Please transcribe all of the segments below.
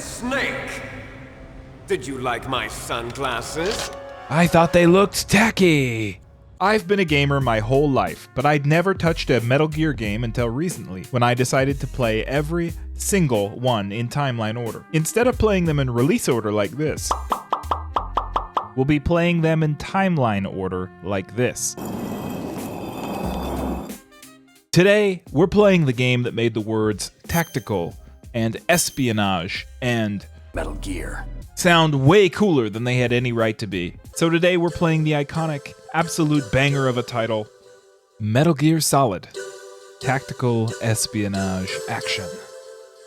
Snake! Did you like my sunglasses? I thought they looked tacky. I've been a gamer my whole life, but I'd never touched a Metal Gear game until recently, when I decided to play every single one in timeline order. Instead of playing them in release order like this, we'll be playing them in timeline order like this. Today, we're playing the game that made the words tactical and espionage and Metal Gear sound way cooler than they had any right to be. So today we're playing the iconic, absolute banger of a title, Metal Gear Solid Tactical Espionage Action.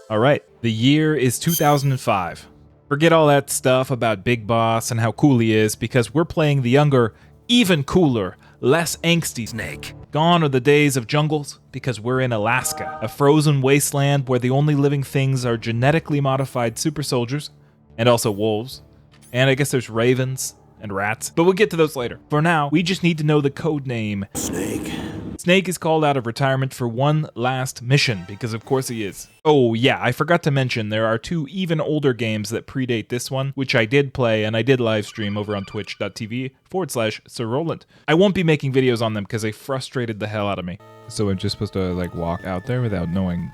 Alright, the year is 2005. Forget all that stuff about Big Boss and how cool he is, because we're playing the younger, even cooler, less angsty Snake. Gone are the days of jungles, because we're in Alaska, a frozen wasteland where the only living things are genetically modified super soldiers, and also wolves, and I guess there's ravens and rats, but we'll get to those later. For now, we just need to know the code name. Snake. Snake is called out of retirement for one last mission, because of course he is. Oh yeah, I forgot to mention there are two even older games that predate this one, which I did play and I did live stream over on twitch.tv/Sir Roland. I won't be making videos on them because they frustrated the hell out of me. So I'm just supposed to like walk out there without knowing.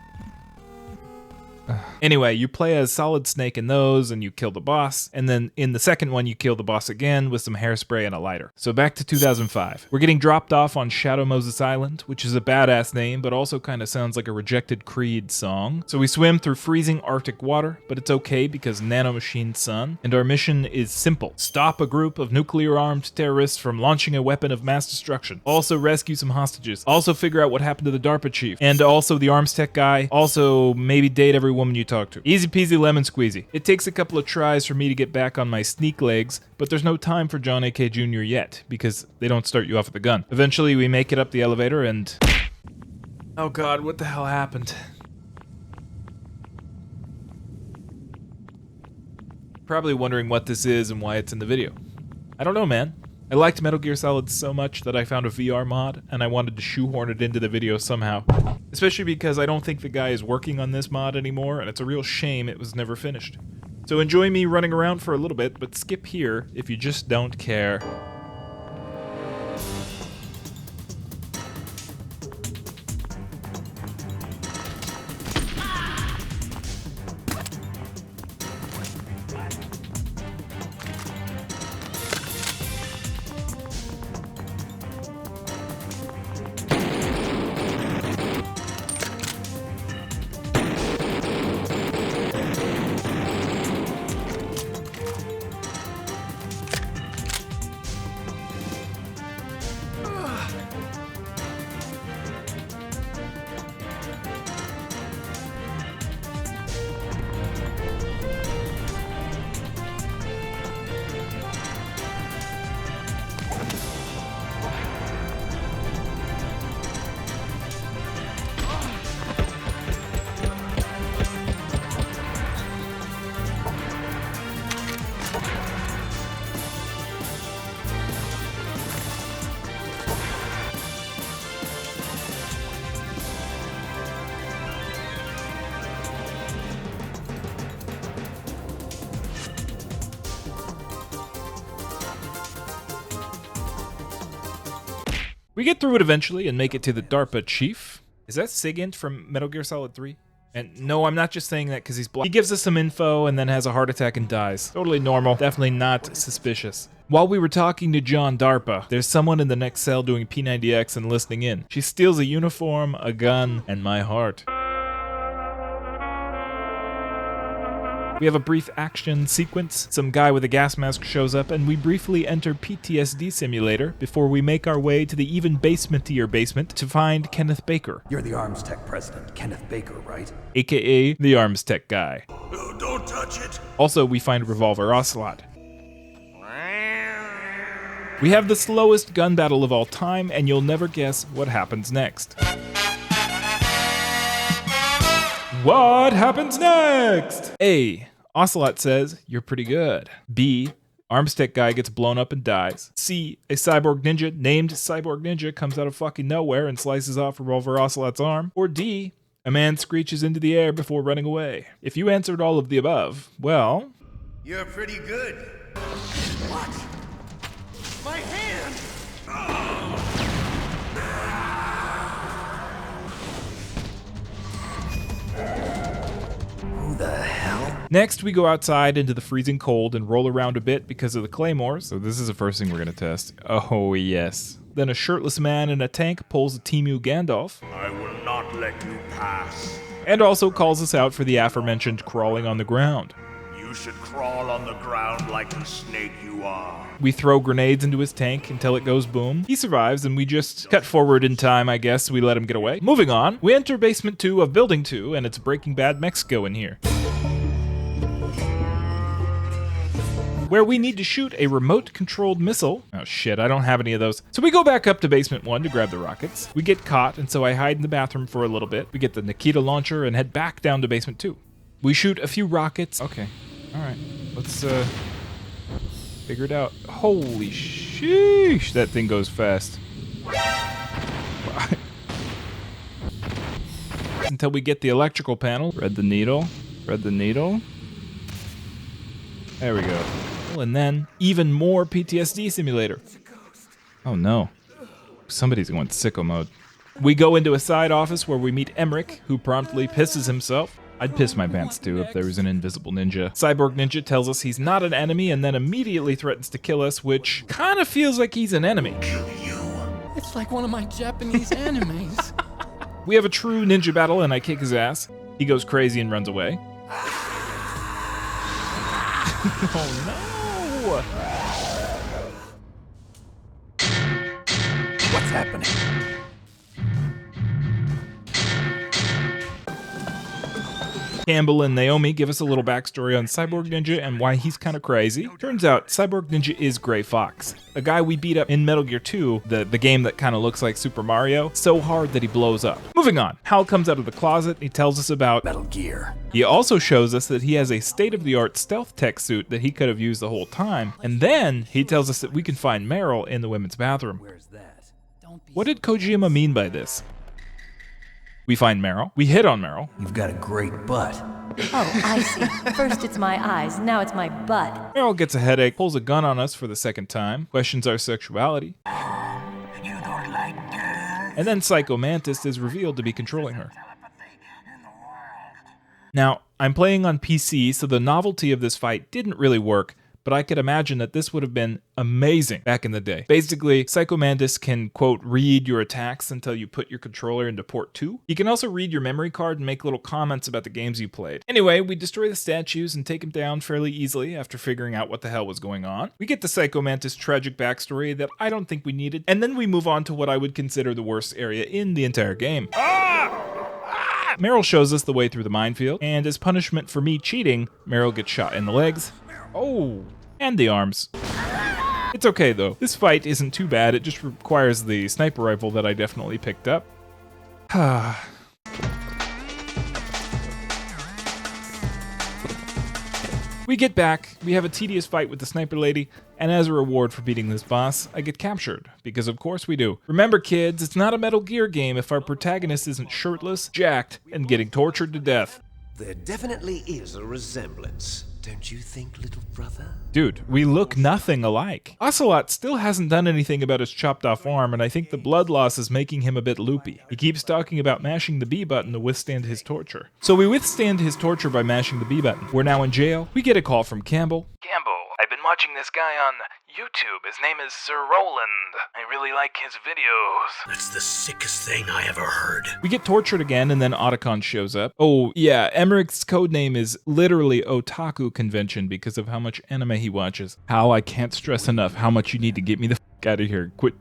Anyway, you play as Solid Snake in those, and you kill the boss, and then in the second one you kill the boss again with some hairspray and a lighter. So back to 2005. We're getting dropped off on Shadow Moses Island, which is a badass name, but also kind of sounds like a rejected Creed song. So we swim through freezing Arctic water, but it's okay because Nanomachine Sun, and our mission is simple. Stop a group of nuclear-armed terrorists from launching a weapon of mass destruction. Also rescue some hostages. Also figure out what happened to the DARPA chief. And also the arms tech guy. Also maybe date every woman you talk to. Easy peasy lemon squeezy. It takes a couple of tries for me to get back on my sneak legs, but there's no time for John A.K. Jr. yet, because they don't start you off with a gun. Eventually we make it up the elevator and... oh god, what the hell happened? Probably wondering what this is and why it's in the video. I don't know, man. I liked Metal Gear Solid so much that I found a VR mod, and I wanted to shoehorn it into the video somehow. Especially because I don't think the guy is working on this mod anymore, and it's a real shame it was never finished. So enjoy me running around for a little bit, but skip here if you just don't care. We get through it eventually and make it to the DARPA chief. Is that Sigint from Metal Gear Solid 3? And no, I'm not just saying that because he's black. He gives us some info and then has a heart attack and dies. Totally normal. Definitely not suspicious. While we were talking to John DARPA, there's someone in the next cell doing P90X and listening in. She steals a uniform, a gun, and my heart. We have a brief action sequence. Some guy with a gas mask shows up, and we briefly enter PTSD simulator before we make our way to the even basementier basement to find Kenneth Baker. You're the Arms Tech president, Kenneth Baker, right? AKA the Arms Tech guy. Oh, don't touch it! Also, we find Revolver Ocelot. We have the slowest gun battle of all time, and you'll never guess what happens next. What happens next? A. Ocelot says, "You're pretty good." B. Arms Tech guy gets blown up and dies. C. A cyborg ninja named Cyborg Ninja comes out of fucking nowhere and slices off Revolver Ocelot's arm. Or D. A man screeches into the air before running away. If you answered all of the above, well... You're pretty good. What? My hand! Who the hell? Next, we go outside into the freezing cold and roll around a bit because of the claymores. So this is the first thing we're going to test. Oh, yes. Then a shirtless man in a tank pulls a Temu Gandalf. I will not let you pass. And also calls us out for the aforementioned crawling on the ground. You should crawl on the ground like the snake you are. We throw grenades into his tank until it goes boom. He survives, and we just cut forward in time, I guess. We let him get away. Moving on, we enter basement 2 of building 2, and it's Breaking Bad Mexico in here, where we need to shoot a remote-controlled missile. Oh shit, I don't have any of those. So we go back up to basement 1 to grab the rockets. We get caught, and so I hide in the bathroom for a little bit. We get the Nikita launcher and head back down to basement 2. We shoot a few rockets. Okay, all right, let's figure it out. Holy sheesh, that thing goes fast. Until we get the electrical panel. Thread the needle, thread the needle. There we go. And then even more PTSD simulator. Oh no. Somebody's going sicko mode. We go into a side office where we meet Emmerich, who promptly pisses himself. I'd piss my pants too if there was an invisible ninja. Cyborg Ninja tells us he's not an enemy and then immediately threatens to kill us, which kind of feels like he's an enemy. It's like one of my Japanese animes. We have a true ninja battle and I kick his ass. He goes crazy and runs away. Oh no! What's happening? Campbell and Naomi give us a little backstory on Cyborg Ninja and why he's kind of crazy. Turns out, Cyborg Ninja is Gray Fox, a guy we beat up in Metal Gear 2, the game that kind of looks like Super Mario, so hard that he blows up. Moving on, Hal comes out of the closet and he tells us about Metal Gear. He also shows us that he has a state-of-the-art stealth tech suit that he could have used the whole time, and then he tells us that we can find Meryl in the women's bathroom. Where's that? What did Kojima mean by this? We find Meryl. We hit on Meryl. You've got a great butt. Oh, I see. First it's my eyes, now it's my butt. Meryl gets a headache, pulls a gun on us for the second time, questions our sexuality. You don't like girls? And then Psycho Mantis is revealed to be controlling her. Now, I'm playing on PC, so the novelty of this fight didn't really work, but I could imagine that this would have been amazing back in the day. Basically, Psycho Mantis can, quote, read your attacks until you put your controller into port 2. He can also read your memory card and make little comments about the games you played. Anyway, we destroy the statues and take him down fairly easily after figuring out what the hell was going on. We get the Psycho Mantis tragic backstory that I don't think we needed, and then we move on to what I would consider the worst area in the entire game. Meryl shows us the way through the minefield, and as punishment for me cheating, Meryl gets shot in the legs. Oh, and the arms. It's okay though. This fight isn't too bad. It just requires the sniper rifle that I definitely picked up. We get back, we have a tedious fight with the sniper lady, and as a reward for beating this boss, I get captured, because of course we do. Remember kids, it's not a Metal Gear game if our protagonist isn't shirtless, jacked, and getting tortured to death. There definitely is a resemblance, don't you think, little brother? Dude, we look nothing alike. Ocelot still hasn't done anything about his chopped off arm, and I think the blood loss is making him a bit loopy. He keeps talking about mashing the B button to withstand his torture. So we withstand his torture by mashing the B button. We're now in jail. We get a call from Campbell. Campbell, I've been watching this guy on YouTube. His name is Sir Roland. I really like his videos. That's the sickest thing I ever heard. We get tortured again, and then Otacon shows up. Oh, yeah, Emmerich's codename is literally Otaku Convention because of how much anime he watches. Hal, I can't stress enough how much you need to get me the f*** out of here. Quit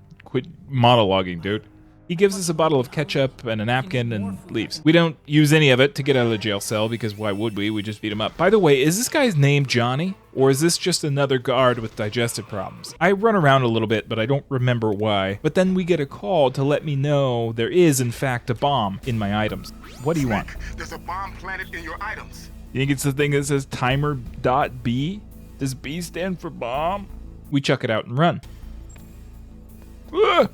monologuing, dude. He gives us a bottle of ketchup and a napkin and leaves. We don't use any of it to get out of the jail cell because why would we? We just beat him up. By the way, is this guy's name Johnny? Or is this just another guard with digestive problems? I run around a little bit, but I don't remember why. But then we get a call to let me know there is, in fact, a bomb in my items. What do you want? There's a bomb planted in your items. You think it's the thing that says timer.b? Does B stand for bomb? We chuck it out and run. Ah!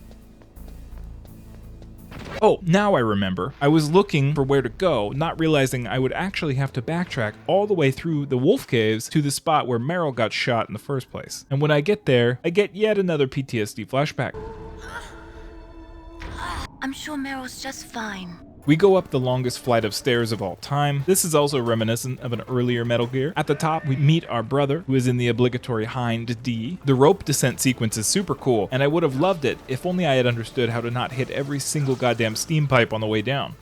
Oh, now I remember. I was looking for where to go, not realizing I would actually have to backtrack all the way through the wolf caves to the spot where Meryl got shot in the first place. And when I get there, I get yet another PTSD flashback. I'm sure Meryl's just fine. We go up the longest flight of stairs of all time. This is also reminiscent of an earlier Metal Gear. At the top, we meet our brother, who is in the obligatory Hind D. The rope descent sequence is super cool, and I would have loved it if only I had understood how to not hit every single goddamn steam pipe on the way down.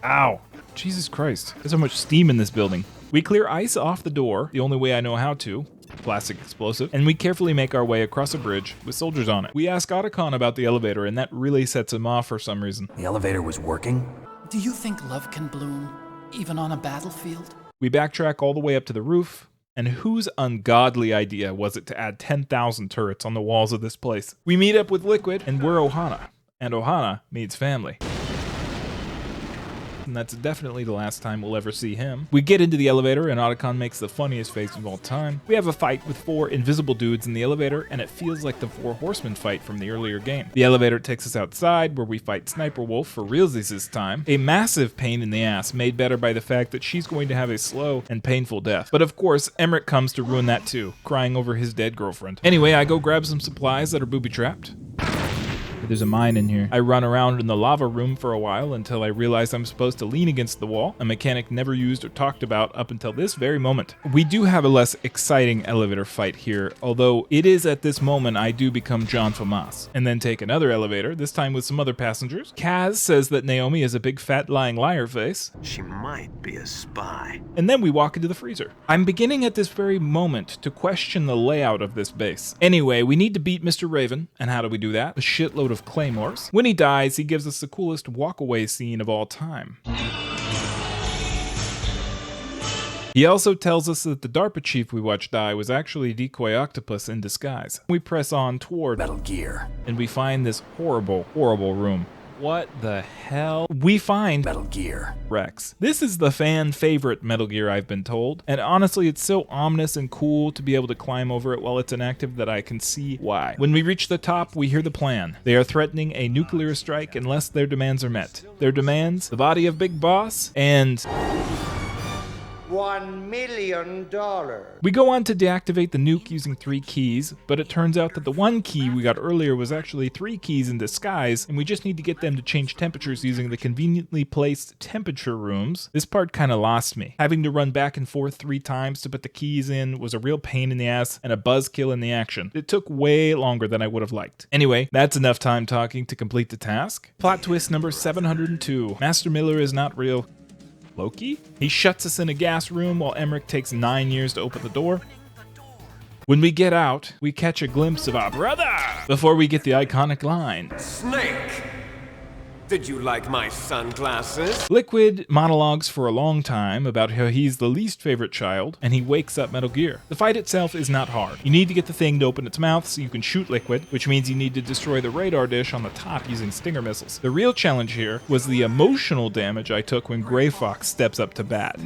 Ow. Jesus Christ. There's so much steam in this building. We clear ice off the door, the only way I know how to. Plastic explosive, and we carefully make our way across a bridge with soldiers on it. We ask Otaku-man about the elevator, and that really sets him off for some reason. The elevator was working? Do you think love can bloom, even on a battlefield? We backtrack all the way up to the roof, and whose ungodly idea was it to add 10,000 turrets on the walls of this place? We meet up with Liquid, and we're Ohana, and Ohana meets family. And that's definitely the last time we'll ever see him. We get into the elevator and Otaku-man makes the funniest face of all time. We have a fight with 4 invisible dudes in the elevator, and it feels like the 4 horsemen fight from the earlier game. The elevator takes us outside where we fight Sniper Wolf for realsies this time. A massive pain in the ass made better by the fact that she's going to have a slow and painful death. But of course, Emmerich comes to ruin that too, crying over his dead girlfriend. Anyway, I go grab some supplies that are booby-trapped. There's a mine in here. I run around in the lava room for a while until I realize I'm supposed to lean against the wall, a mechanic never used or talked about up until this very moment. We do have a less exciting elevator fight here, although it is at this moment I do become John Famas, and then take another elevator, this time with some other passengers. Kaz says that Naomi is a big fat lying liar face. She might be a spy. And then we walk into the freezer. I'm beginning at this very moment to question the layout of this base. Anyway, we need to beat Mr. Raven, and how do we do that? A shitload of claymores. When he dies, he gives us the coolest walkaway scene of all time. He also tells us that the DARPA chief we watched die was actually a decoy octopus in disguise. We press on toward Metal Gear. and we find this horrible, horrible room. What the hell? We find Metal Gear. Rex. This is the fan favorite Metal Gear, I've been told, and honestly it's so ominous and cool to be able to climb over it while it's inactive that I can see why. When we reach the top, we hear the plan. They are threatening a nuclear strike unless their demands are met. Their demands, the body of Big Boss, and $1 million. we go on to deactivate the nuke using 3 keys, but it turns out that the 1 key we got earlier was actually 3 keys in disguise, and we just need to get them to change temperatures using the conveniently placed temperature rooms. This part kinda lost me. Having to run back and forth 3 times to put the keys in was a real pain in the ass and a buzzkill in the action. It took way longer than I would have liked. Anyway, that's enough time talking to complete the task. Plot twist number 702. Master Miller is not real. Loki? He shuts us in a gas room while Emmerich takes 9 years to open the door. When we get out, we catch a glimpse of our brother before we get the iconic line. Snake! Did you like my sunglasses? Liquid monologues for a long time about how he's the least favorite child, and he wakes up Metal Gear. The fight itself is not hard. You need to get the thing to open its mouth so you can shoot Liquid, which means you need to destroy the radar dish on the top using Stinger missiles. The real challenge here was the emotional damage I took when Gray Fox steps up to bat.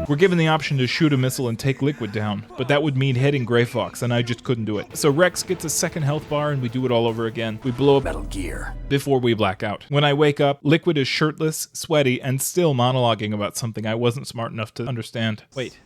We're given the option to shoot a missile and take Liquid down, but that would mean hitting Gray Fox, and I just couldn't do it. So Rex gets a second health bar and we do it all over again. We blow up Metal Gear. before we black out. When I wake up, Liquid is shirtless, sweaty, and still monologuing about something I wasn't smart enough to understand. Wait,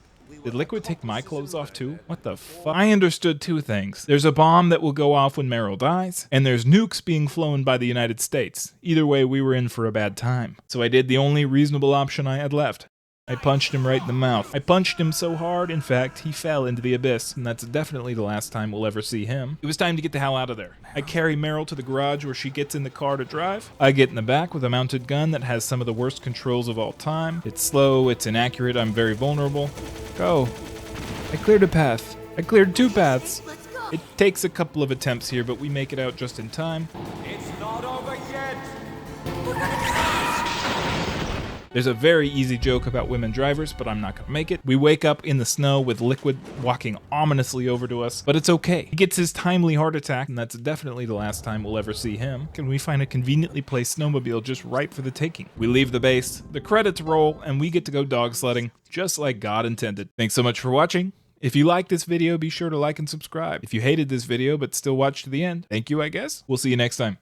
did Liquid take my clothes off too? What the fuck? I understood 2 things. There's a bomb that will go off when Meryl dies, and there's nukes being flown by the United States. Either way, we were in for a bad time. So I did the only reasonable option I had left. I punched him right in the mouth. I punched him so hard, in fact, he fell into the abyss, and that's definitely the last time we'll ever see him. It was time to get the hell out of there. I carry Meryl to the garage where she gets in the car to drive. I get in the back with a mounted gun that has some of the worst controls of all time. It's slow, it's inaccurate, I'm very vulnerable. Go. I cleared a path. I cleared 2 paths. It takes a couple of attempts here, but we make it out just in time. It's not over yet! There's a very easy joke about women drivers, but I'm not gonna make it. We wake up in the snow with Liquid walking ominously over to us, but it's okay. He gets his timely heart attack, and that's definitely the last time we'll ever see him. Can we find a conveniently placed snowmobile just right for the taking? We leave the base, the credits roll, and we get to go dog sledding, just like God intended. Thanks so much for watching. If you liked this video, be sure to like and subscribe. If you hated this video but still watched to the end, thank you, I guess. We'll see you next time.